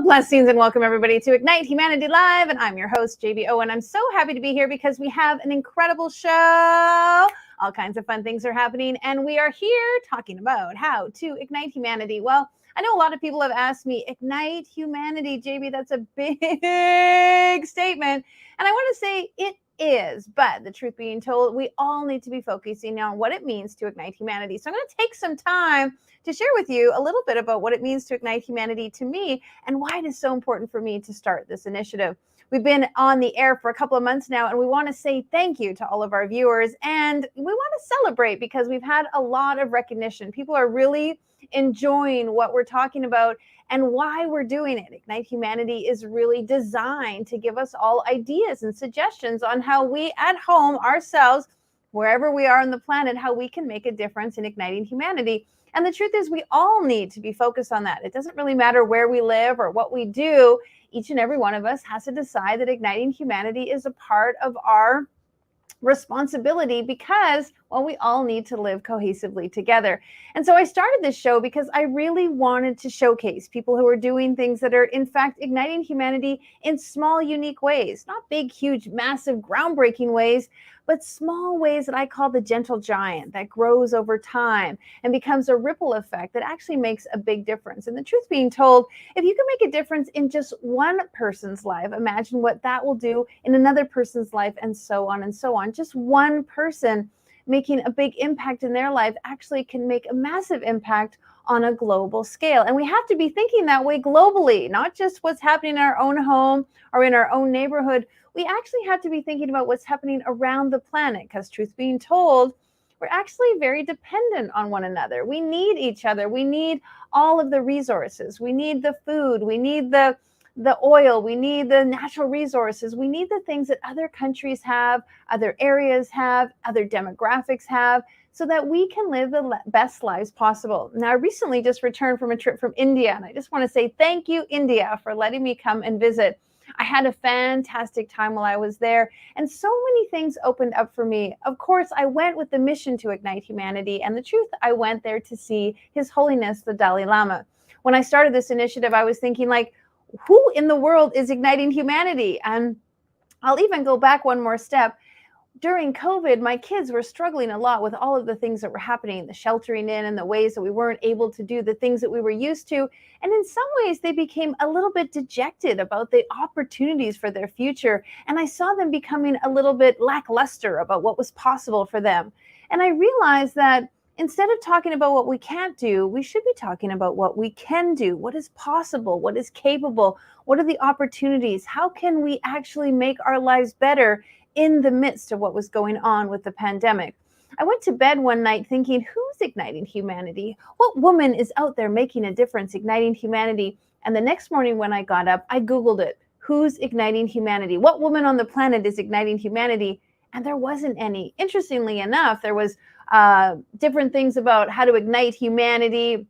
Blessings and welcome everybody to Ignite Humanity Live, and I'm your host, JBO, and I'm so happy to be here because we have an incredible show. All kinds of fun things are happening, and we are here talking about how to ignite humanity. Well, I know a lot of people have asked me, ignite humanity, JB, that's a big statement, and I want to say it is, but the truth being told, we all need to be focusing on what it means to ignite humanity. So I'm going to take some time to share with you a little bit about what it means to ignite humanity to me and why it is so important for me to start this initiative. We've been on the air for a couple of months now, and we want to say thank you to all of our viewers, and we want to celebrate because we've had a lot of recognition. People are really enjoying what we're talking about and why we're doing it. Ignite Humanity is really designed to give us all ideas and suggestions on how we at home ourselves, wherever we are on the planet, how we can make a difference in igniting humanity. And the truth is we all need to be focused on that. It doesn't really matter where we live or what we do. Each and every one of us has to decide that igniting humanity is a part of our responsibility because, well, we all need to live cohesively together. And so I started this show because I really wanted to showcase people who are doing things that are, in fact, igniting humanity in small, unique ways, not big, huge, massive, groundbreaking ways, but small ways that I call the gentle giant that grows over time and becomes a ripple effect that actually makes a big difference. And the truth being told, if you can make a difference in just one person's life, imagine what that will do in another person's life, and so on and so on. Just one person making a big impact in their life actually can make a massive impact on a global scale. And we have to be thinking that way globally, not just what's happening in our own home or in our own neighborhood. We actually have to be thinking about what's happening around the planet, because truth being told, we're actually very dependent on one another. We need each other. We need all of the resources. We need the food. We need the oil. We need the natural resources. We need the things that other countries have, other areas have, other demographics have, so that we can live the best lives possible. Now, I recently just returned from a trip from India, and I just want to say thank you, India, for letting me come and visit. I had a fantastic time while I was there, and so many things opened up for me. Of course, I went with the mission to ignite humanity, and the truth, I went there to see His Holiness, the Dalai Lama. When I started this initiative, I was thinking, like, who in the world is igniting humanity? And I'll even go back one more step. During COVID, my kids were struggling a lot with all of the things that were happening, the sheltering in and the ways that we weren't able to do the things that we were used to. And in some ways, they became a little bit dejected about the opportunities for their future. And I saw them becoming a little bit lackluster about what was possible for them. And I realized that instead of talking about what we can't do, we should be talking about what we can do, what is possible, what is capable, what are the opportunities, how can we actually make our lives better in the midst of what was going on with the pandemic. I went to bed one night thinking, who's igniting humanity? What woman is out there making a difference, igniting humanity? And the next morning when I got up, I Googled it. Who's igniting humanity? What woman on the planet is igniting humanity? And there wasn't any. Interestingly enough, there was different things about how to ignite humanity.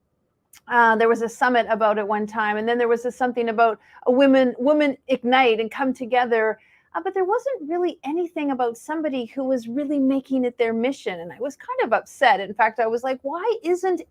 There was a summit about it one time, and then there was something about a women ignite and come together. But there wasn't really anything about somebody who was really making it their mission. And I was kind of upset. In fact, I was like, why isn't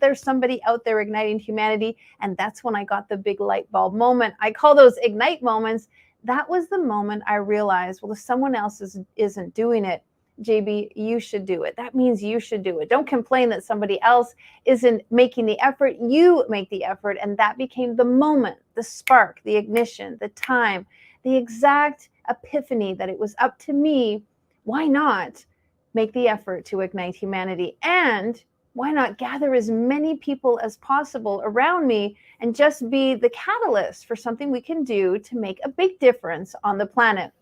there somebody out there igniting humanity? And that's when I got the big light bulb moment. I call those ignite moments. That was the moment I realized, well, if someone else isn't doing it, JB, you should do it. That means you should do it. Don't complain that somebody else isn't making the effort. You make the effort. And that became the moment, the spark, the ignition, the time, the exact epiphany that it was up to me. Why not make the effort to ignite humanity? And why not gather as many people as possible around me and just be the catalyst for something we can do to make a big difference on the planet?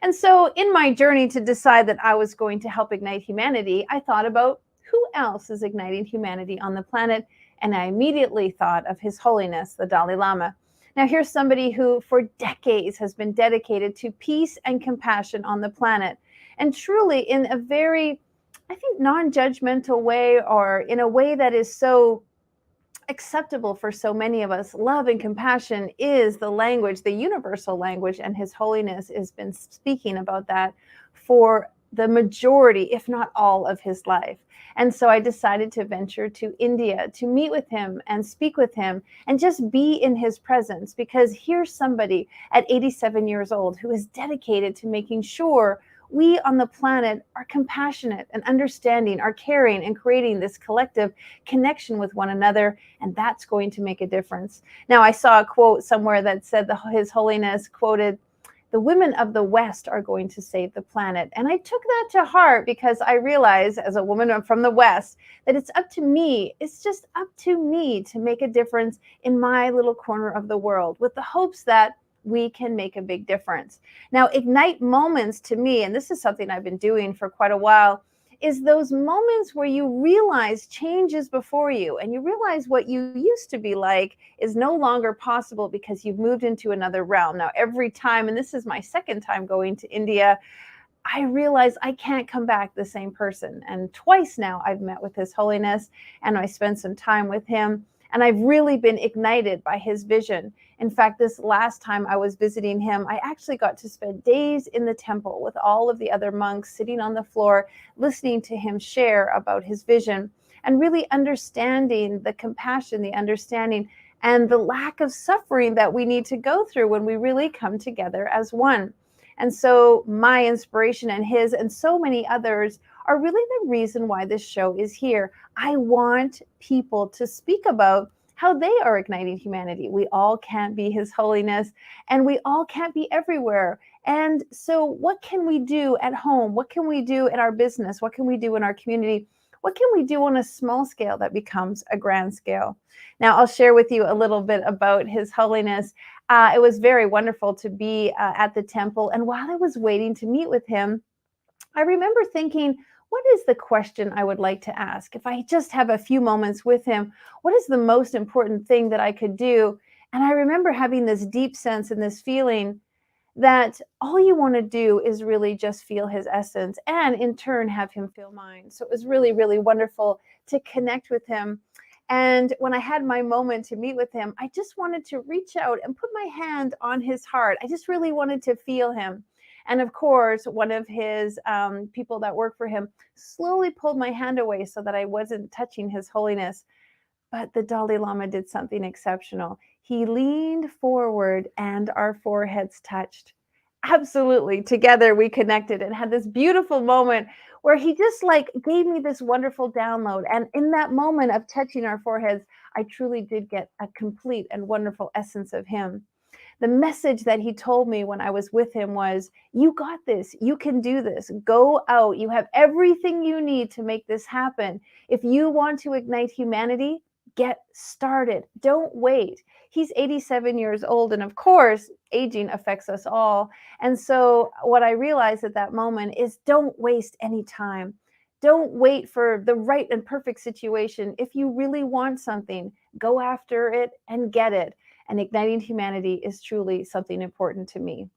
And so in my journey to decide that I was going to help ignite humanity, I thought about who else is igniting humanity on the planet. And I immediately thought of His Holiness, the Dalai Lama. Now, here's somebody who for decades has been dedicated to peace and compassion on the planet. And truly in a very, I think, non-judgmental way, or in a way that is so acceptable for so many of us. Love and compassion is the language, the universal language, and His Holiness has been speaking about that for the majority, if not all, of his life. And so I decided to venture to India to meet with him and speak with him and just be in his presence, because here's somebody at 87 years old who is dedicated to making sure we on the planet are compassionate and understanding, are caring, and creating this collective connection with one another. And that's going to make a difference. Now, I saw a quote somewhere that said His Holiness quoted, "The women of the West are going to save the planet." And I took that to heart, because I realize as a woman from the West that it's up to me. It's just up to me to make a difference in my little corner of the world, with the hopes that we can make a big difference. Now, Ignite Moments to me, and this is something I've been doing for quite a while, is those moments where you realize change is before you, and you realize what you used to be like is no longer possible because you've moved into another realm. Now, every time, and this is my second time going to India, I realize I can't come back the same person. And twice now I've met with His Holiness and I spent some time with him. And I've really been ignited by his vision. In fact, this last time I was visiting him, I actually got to spend days in the temple with all of the other monks, sitting on the floor, listening to him share about his vision and really understanding the compassion, the understanding, and the lack of suffering that we need to go through when we really come together as one. And so my inspiration and his and so many others are really the reason why this show is here. I want people to speak about how they are igniting humanity. We all can't be His Holiness, and we all can't be everywhere. And so what can we do at home? What can we do in our business? What can we do in our community? What can we do on a small scale that becomes a grand scale? Now, I'll share with you a little bit about His Holiness. It was very wonderful to be at the temple. And while I was waiting to meet with him, I remember thinking, what is the question I would like to ask? If I just have a few moments with him, what is the most important thing that I could do? And I remember having this deep sense and this feeling that all you want to do is really just feel his essence and in turn have him feel mine. So it was really, really wonderful to connect with him. And when I had my moment to meet with him, I just wanted to reach out and put my hand on his heart. I just really wanted to feel him. And of course, one of his people that work for him slowly pulled my hand away so that I wasn't touching His Holiness. But the Dalai Lama did something exceptional. He leaned forward and our foreheads touched. Absolutely. Together we connected and had this beautiful moment where he just like gave me this wonderful download. And in that moment of touching our foreheads, I truly did get a complete and wonderful essence of him. The message that he told me when I was with him was, you got this. You can do this. Go out. You have everything you need to make this happen. If you want to ignite humanity, get started. Don't wait. He's 87 years old. And of course, aging affects us all. And so what I realized at that moment is don't waste any time. Don't wait for the right and perfect situation. If you really want something, go after it and get it. And igniting humanity is truly something important to me.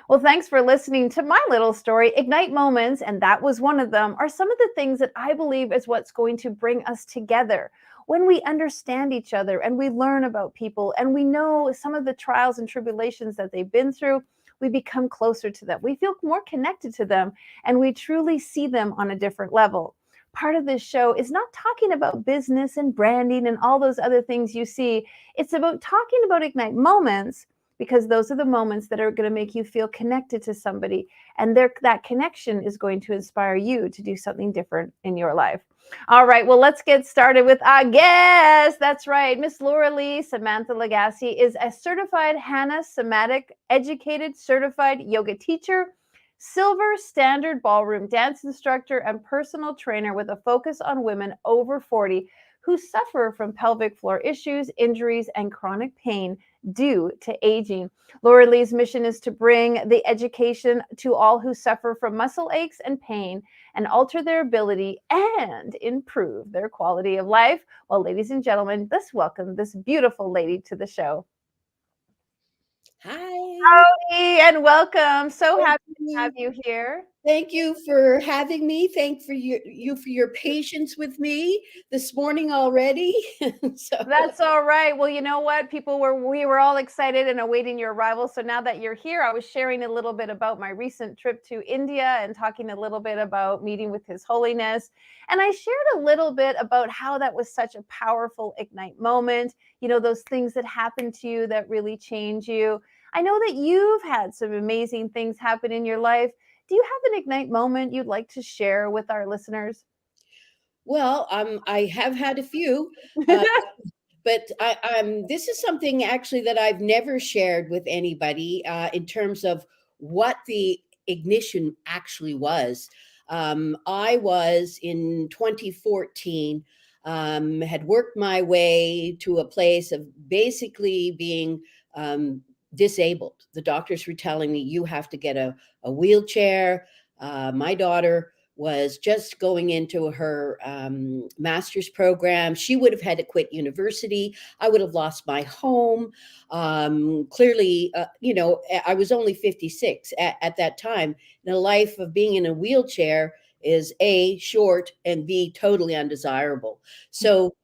Well, thanks for listening to my little story. Ignite Moments, and that was one of them, are some of the things that I believe is what's going to bring us together. When we understand each other and we learn about people and we know some of the trials and tribulations that they've been through, we become closer to them. We feel more connected to them, and we truly see them on a different level. Part of this show is not talking about business and branding and all those other things you see. It's about talking about Ignite Moments, because those are the moments that are going to make you feel connected to somebody. And that connection is going to inspire you to do something different in your life. All right, well, let's get started with our guest. That's right. Miss Lora-Lee, Samantha Legassie, is a certified Hana somatic educated certified yoga teacher, silver standard ballroom dance instructor, and personal trainer with a focus on women over 40 who suffer from pelvic floor issues, injuries, and chronic pain due to aging. Lora-Lee's mission is to bring the education to all who suffer from muscle aches and pain and alter their ability and improve their quality of life. Well, ladies and gentlemen, let's welcome this beautiful lady to the show. Hi. Howdy and welcome. So Thank happy to have you. you here. Thank you for having me. Thank for you for your patience with me this morning already. So That's all right. Well, you know what? We were all excited and awaiting your arrival. So now that you're here, I was sharing a little bit about my recent trip to India and talking a little bit about meeting with His Holiness. And I shared a little bit about how that was such a powerful Ignite moment. You know, those things that happen to you that really change you. I know that you've had some amazing things happen in your life. Do you have an Ignite moment you'd like to share with our listeners? well, I have had a few, uh, but this is something actually that I've never shared with anybody in terms of what the ignition actually was. I was in 2014, had worked my way to a place of basically being um, disabled. The doctors were telling me, you have to get a wheelchair. My daughter was just going into her master's program. She would have had to quit university. I would have lost my home. Clearly, I was only 56 at that time. And a life of being in a wheelchair is A, short, and B, totally undesirable. So,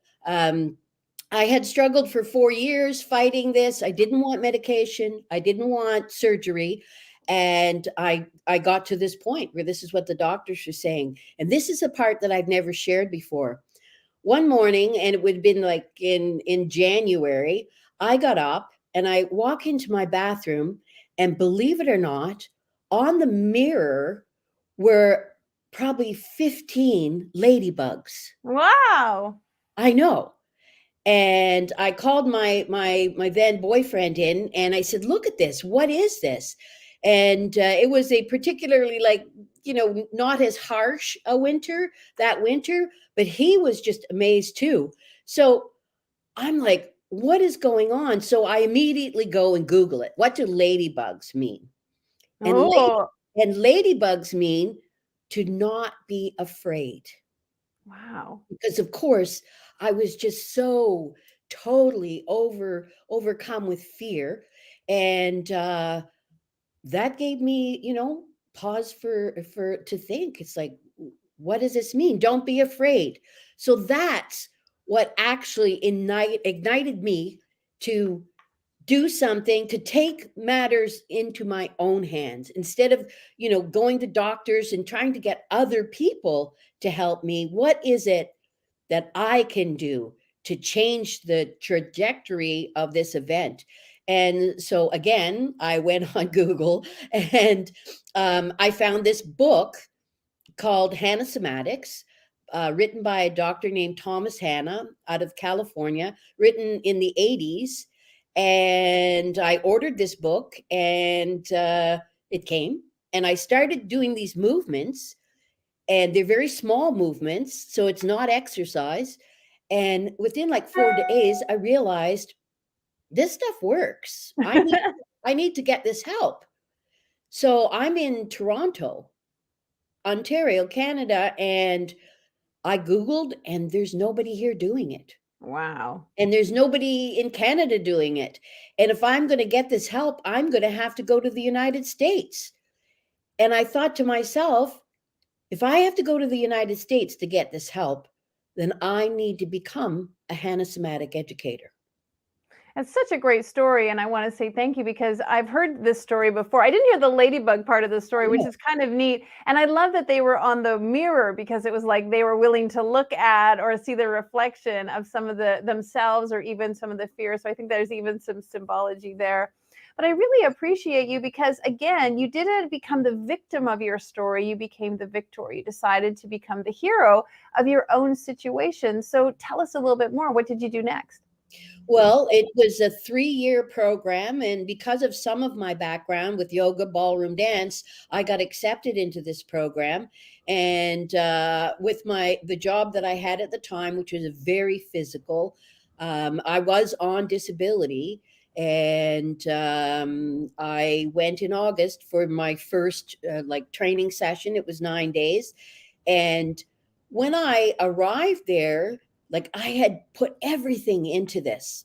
I had struggled for 4 years fighting this. I didn't want medication. I didn't want surgery. And I got to this point where this is what the doctors were saying. And this is a part that I've never shared before. One morning, and it would have been like in January, I got up and I walk into my bathroom, and believe it or not, on the mirror were probably 15 ladybugs. Wow. I know. And I called my then boyfriend in, and I said, "Look at this. What is this?" And it was a particularly, like, not as harsh a winter that winter, but he was just amazed too. So I'm like, "What is going on?" So I immediately go and Google it. What do ladybugs mean? And Oh, ladybugs mean to not be afraid, wow. because of course I was just so totally overcome with fear. And that gave me, pause for to think. It's like, what does this mean? Don't be afraid. So that's what actually ignited me to do something, to take matters into my own hands instead of, going to doctors and trying to get other people to help me. What is it that I can do to change the trajectory of this event? And so again, I went on Google, and I found this book called Hannah Somatics, written by a doctor named Thomas Hanna out of California, written in the 80s. And I ordered this book, and it came, and I started doing these movements, and they're very small movements, so it's not exercise. And within like 4 days, I realized this stuff works. I need to get this help. So I'm in Toronto, Ontario, Canada, and I Googled, and there's nobody here doing it. Wow. And there's nobody in Canada doing it. And if I'm going to get this help, I'm going to have to go to the United States. And I thought to myself, if I have to go to the United States to get this help, then I need to become a Somatic educator. It's such a great story, and I want to say thank you because I've heard this story before. I didn't hear the ladybug part of the story, which is kind of neat. And I love that they were on the mirror because it was like they were willing to look at or see the reflection of some of the themselves or even some of the fears. So I think there's even some symbology there. But I really appreciate you because, again, you didn't become the victim of your story. You became the victor. You decided to become the hero of your own situation. So tell us a little bit more. What did you do next? Well, it was a 3-year program, and because of some of my background with yoga, ballroom dance, I got accepted into this program. And with the job that I had at the time, which was very physical, I was on disability. And I went in August for my first like training session. It was 9 days, and when I arrived there, like, I had put everything into this,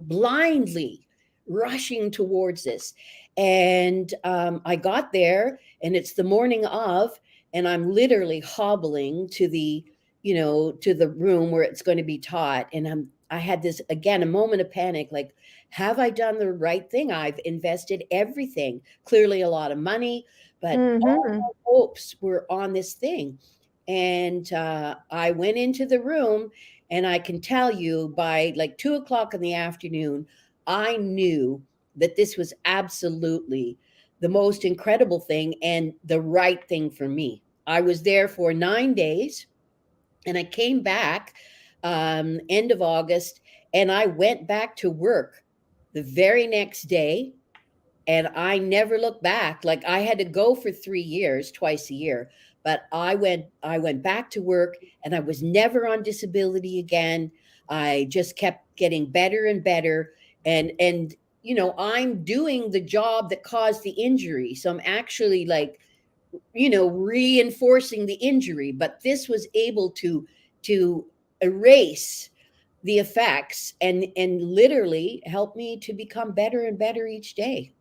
blindly, rushing towards this. And I got there, and it's the morning of, and I'm literally hobbling to the, to the room where it's going to be taught. And I had this, again, a moment of panic, like, have I done the right thing? I've invested everything, clearly a lot of money, but all Mm-hmm. my hopes were on this thing. And I went into the room, and I can tell you by like 2 o'clock in the afternoon, I knew that this was absolutely the most incredible thing and the right thing for me. I was there for 9 days, and I came back end of August, and I went back to work the very next day, and I never looked back. Like, I had to go for 3 years, twice a year, but I went back to work, and I was never on disability again. I just kept getting better and better. And I'm doing the job that caused the injury. So I'm actually, like, reinforcing the injury, but this was able to erase the effects and literally help me to become better and better each day.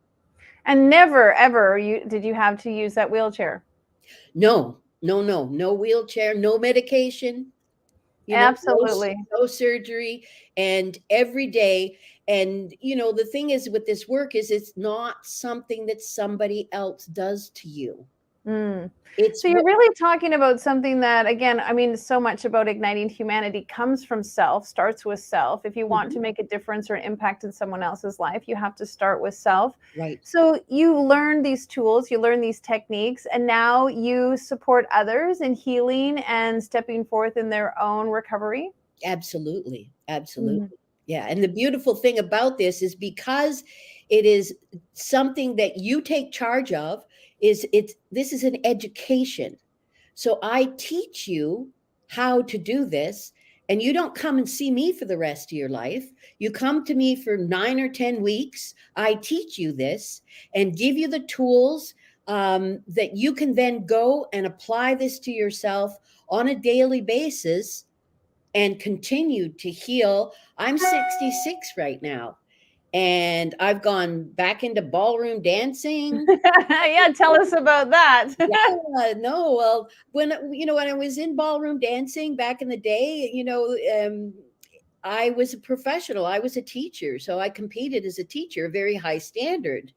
And never ever did you have to use that wheelchair? No, no, no, no wheelchair, no medication, no, Absolutely. no surgery, and every day. And the thing is with this work is it's not something that somebody else does to you. Mm. It's So you're what. really talking about something that, again, I mean, so much about igniting humanity comes from self, starts with self. If you want Mhm, to make a difference or impact in someone else's life, you have to start with self. right. So you learn these tools, you learn these techniques, and now you support others in healing and stepping forth in their own recovery. Absolutely. Mhm. Absolutely. Yeah. And the beautiful thing about this is because it is something that you take charge of, is it's this is an education. So I teach you how to do this, and you don't come and see me for the rest of your life. You come to me for 9 or 10 weeks. I teach you this and give you the tools that you can then go and apply this to yourself on a daily basis and continued to heal. I'm 66 right now, and I've gone back into ballroom dancing. Yeah, tell us about that. Yeah, no, well, when I was in ballroom dancing back in the day, I was a professional. I was a teacher, so I competed as a teacher, a very high standard.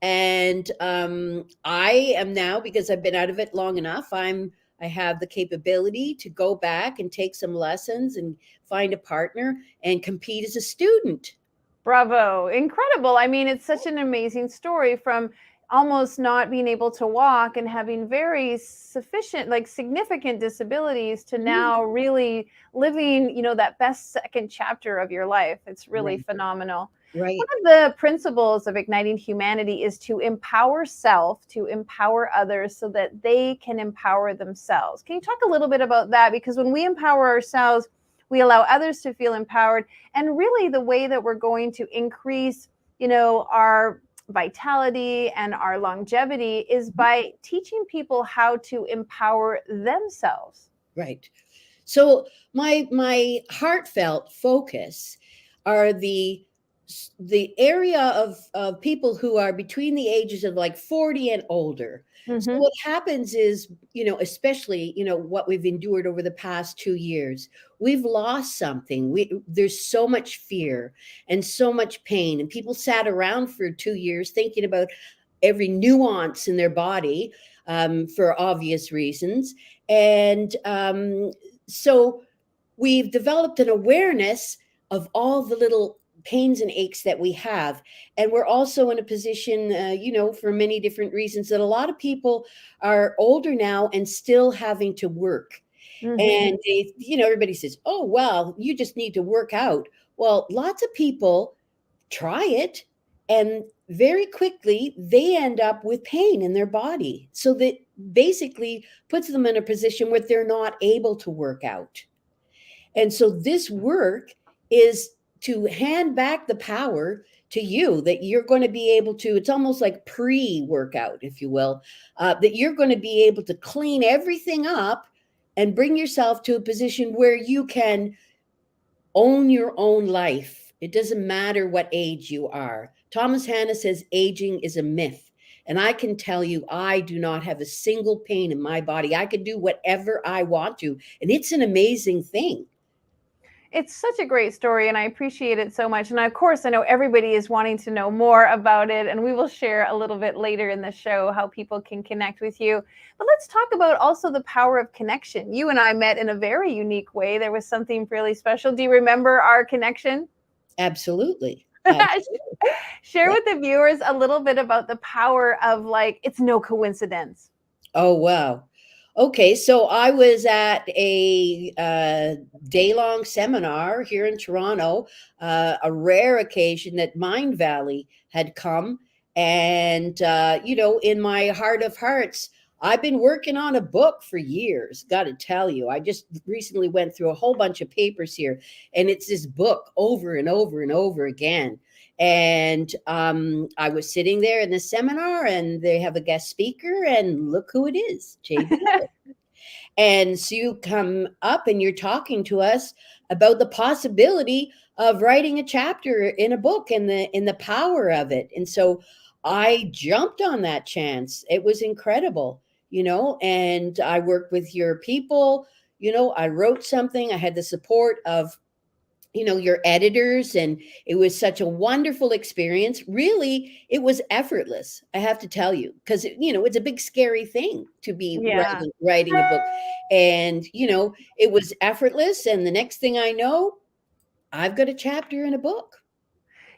And I am now, because I've been out of it long enough, I have the capability to go back and take some lessons and find a partner and compete as a student. Bravo. Incredible. I mean, it's such an amazing story from almost not being able to walk and having very sufficient, like significant disabilities to Mhm. now really living, that best second chapter of your life. It's really Right, phenomenal. One right, of the principles of igniting humanity is to empower self, to empower others so that they can empower themselves. Can you talk a little bit about that? Because when we empower ourselves, we allow others to feel empowered, and really the way that we're going to increase our vitality and our longevity is by teaching people how to empower themselves. right. So my heartfelt focus are the area of people who are between the ages of like 40 and older. So Hmm. what happens is, especially, what we've endured over the past 2 years, we've lost something. There's so much fear and so much pain, and people sat around for 2 years thinking about every nuance in their body, for obvious reasons. And so we've developed an awareness of all the little pains and aches that we have. And we're also in a position, for many different reasons, that a lot of people are older now and still having to work. Hmm. And everybody says, oh, well, you just need to work out. Well, lots of people try it, and very quickly they end up with pain in their body. So that basically puts them in a position where they're not able to work out. And so this work is to hand back the power to you, that you're going to be able to, it's almost like pre-workout, if you will, that you're going to be able to clean everything up and bring yourself to a position where you can own your own life It doesn't matter what age you are. Thomas Hanna says aging is a myth. And I can tell you, I do not have a single pain in my body. I can do whatever I want to. And it's an amazing thing. It's such a great story, and I appreciate it so much. And of course, I know everybody is wanting to know more about it, and we will share a little bit later in the show how people can connect with you. But let's talk about also the power of connection. You and I met in a very unique way. There was something really special. Do you remember our connection? Absolutely. Absolutely. Share Yeah. with the viewers a little bit about the power of, like, it's no coincidence. Oh, wow. Okay, so I was at a day-long seminar here in Toronto, a rare occasion that Mind Valley had come. And, in my heart of hearts, I've been working on a book for years, got to tell you. I just recently went through a whole bunch of papers here, and it's this book over and over and over again. And I was sitting there in the seminar, and they have a guest speaker, and look who it is, JB. And so you come up and you're talking to us about the possibility of writing a chapter in a book and the power of it. And so I jumped on that chance. It was incredible, and I worked with your people. I wrote something. I had the support of your editors, and it was such a wonderful experience. Really, it was effortless, I have to tell you, because it's a big scary thing to be Yeah. writing a book. And it was effortless, and the next thing I know, I've got a chapter in a book.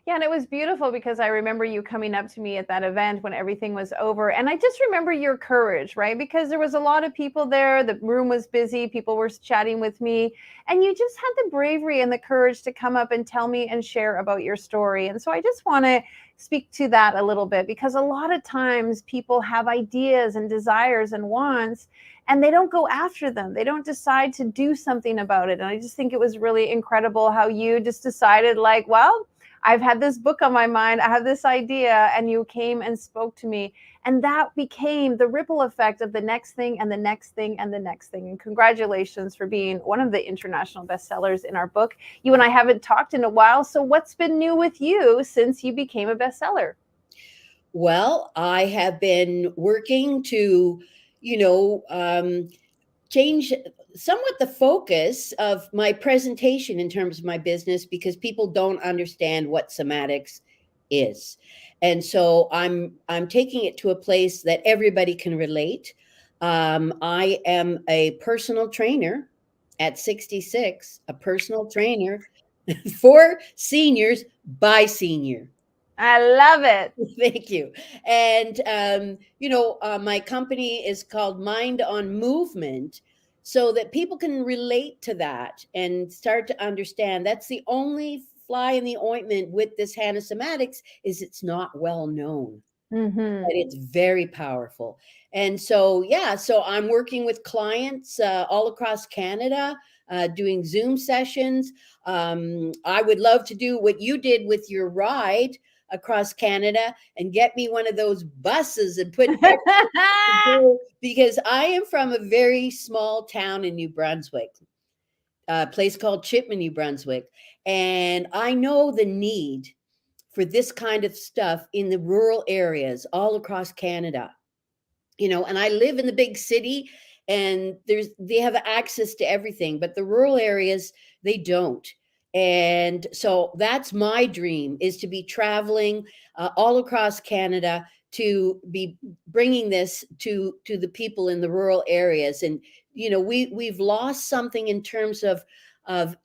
Yeah, and it was beautiful because I remember you coming up to me at that event when everything was over. And I just remember your courage, right? Because there was a lot of people there, the room was busy, people were chatting with me, and you just had the bravery and the courage to come up and tell me and share about your story. And so I just want to speak to that a little bit, because a lot of times people have ideas and desires and wants, and they don't go after them. They don't decide to do something about it. And I just think it was really incredible how you just decided, like, well, I've had this book on my mind. I have this idea, and you came and spoke to me. And that became the ripple effect of the next thing and the next thing and the next thing. And congratulations for being one of the international bestsellers in our book. You and I haven't talked in a while. So, what's been new with you since you became a bestseller? Well, I have been working to, you know, um, change somewhat the focus of my presentation in terms of my business, because people don't understand what somatics is. And so I'm taking it to a place that everybody can relate. I am a personal trainer at 66, a personal trainer for seniors by senior. I love it. Thank you. And, my company is called Mind on Movement, so that people can relate to that and start to understand. That's the only fly in the ointment with this Somatics, is it's not well known, Mm-hmm. but it's very powerful. And so, yeah, so I'm working with clients all across Canada, doing Zoom sessions. I would love to do what you did with your ride across Canada and get me one of those buses and put because I am from a very small town in New Brunswick, a place called Chipman, New Brunswick, and I know the need for this kind of stuff in the rural areas all across Canada. And I live in the big city, and they have access to everything, but the rural areas, they don't. And so that's my dream, is to be traveling all across Canada, to be bringing this to the people in the rural areas. And we've lost something in terms of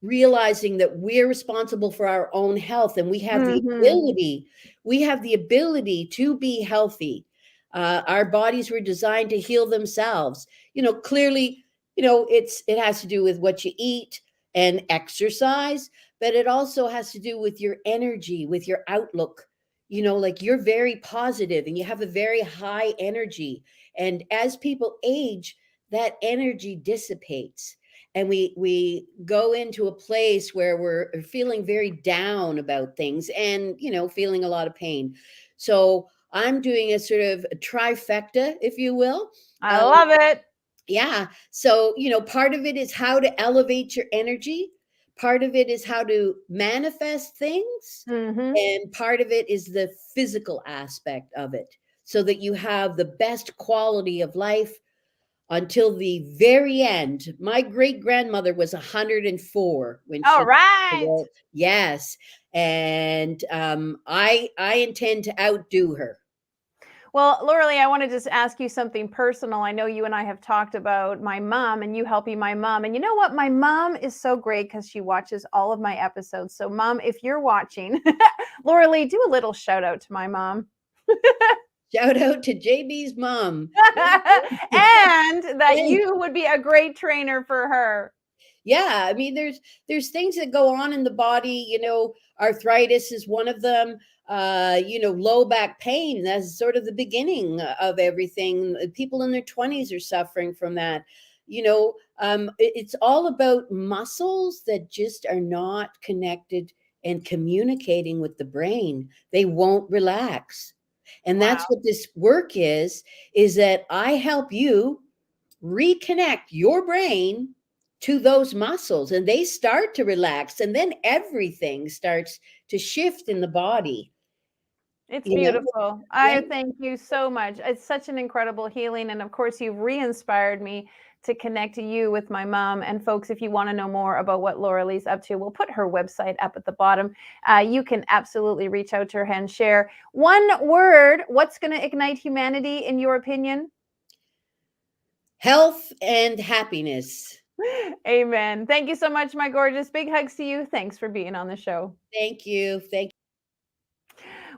realizing that we're responsible for our own health, and Mm-hmm. we have the ability to be healthy. Our bodies were designed to heal themselves. Clearly, it has to do with what you eat and exercise, but it also has to do with your energy, with your outlook. Like, you're very positive and you have a very high energy, and as people age, that energy dissipates, and we go into a place where we're feeling very down about things, and feeling a lot of pain. So I'm doing a sort of a trifecta, if you will. I um, love it. yeah, so part of it is how to elevate your energy, part of it is how to manifest things, Mm-hmm. and part of it is the physical aspect of it, so that you have the best quality of life until the very end. My great grandmother was 104 when All she. right. Yes, and I intend to outdo her. Well, Lora-Lee, I want to just ask you something personal. I know you and I have talked about my mom and you helping my mom. And you know what? My mom is so great because she watches all of my episodes. So, Mom, if you're watching, Lora-Lee, do a little shout out to my mom. Shout out to JB's mom. And that you would be a great trainer for her. Yeah, I mean, there's things that go on in the body. Arthritis is one of them. Low back pain, that's sort of the beginning of everything. People in their 20s are suffering from that. It's all about muscles that just are not connected and communicating with the brain. They won't relax. And Wow. that's what this work is that I help you reconnect your brain to those muscles, and they start to relax, and then everything starts to shift in the body. It's you know beautiful. yeah. I thank you so much. It's such an incredible healing. And of course, you've re-inspired me to connect you with my mom. And folks, if you want to know more about what Lora-Lee's up to, we'll put her website up at the bottom. You can absolutely reach out to her and share. One word, what's going to ignite humanity in your opinion? Health and happiness. Amen. Thank you so much, my gorgeous. Big hugs to you. Thanks for being on the show. Thank you.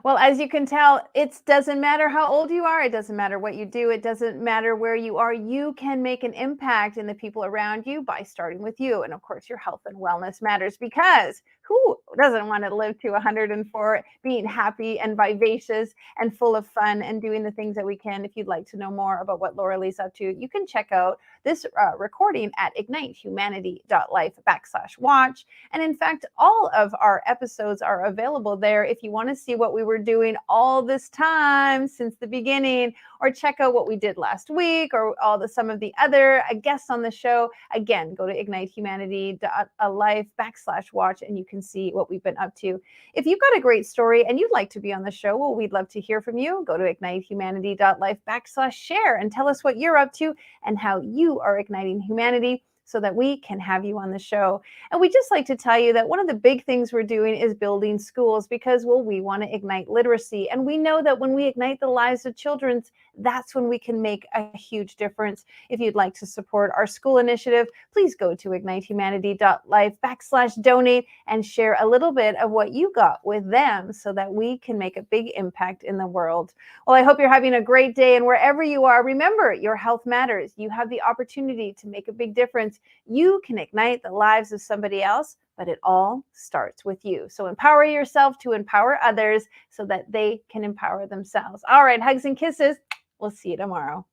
Well, as you can tell, it doesn't matter how old you are. It doesn't matter what you do. It doesn't matter where you are. You can make an impact in the people around you by starting with you. And of course, your health and wellness matters, because who doesn't want to live to 104 being happy and vivacious and full of fun and doing the things that we can? If you'd like to know more about what Lora-Lee's up to, you can check out this recording at ignitehumanity.life/watch. And in fact, all of our episodes are available there if you want to see what we were doing all this time since the beginning, or check out what we did last week, or some of the other guests on the show. Again, go to ignitehumanity.life/watch and you can see what we've been up to. If you've got a great story and you'd like to be on the show, well, we'd love to hear from you. Go to ignitehumanity.life/share and tell us what you're up to and how you are igniting humanity, so that we can have you on the show. And we just like to tell you that one of the big things we're doing is building schools, because, well, we want to ignite literacy. And we know that when we ignite the lives of children, that's when we can make a huge difference. If you'd like to support our school initiative, please go to ignitehumanity.life/donate and share a little bit of what you got with them, so that we can make a big impact in the world. Well, I hope you're having a great day. And wherever you are, remember, your health matters. You have the opportunity to make a big difference. You can ignite the lives of somebody else, but it all starts with you. So empower yourself to empower others, so that they can empower themselves. All right, hugs and kisses. We'll see you tomorrow.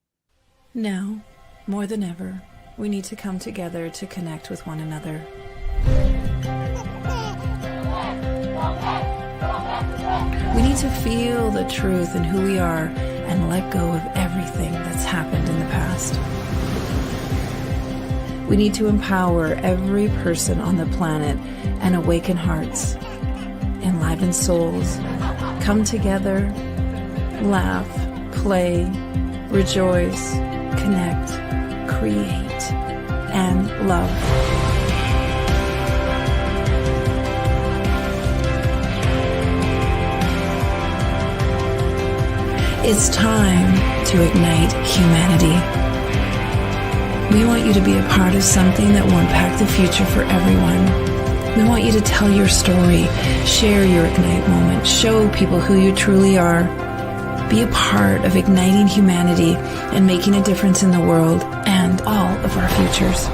Now, more than ever, we need to come together to connect with one another. We need to feel the truth in who we are and let go of everything that's happened in the past. We need to empower every person on the planet and awaken hearts, enliven souls, come together, laugh, play, rejoice, connect, create, and love. It's time to ignite humanity. We want you to be a part of something that will impact the future for everyone. We want you to tell your story, share your Ignite moment, show people who you truly are. Be a part of igniting humanity and making a difference in the world and all of our futures.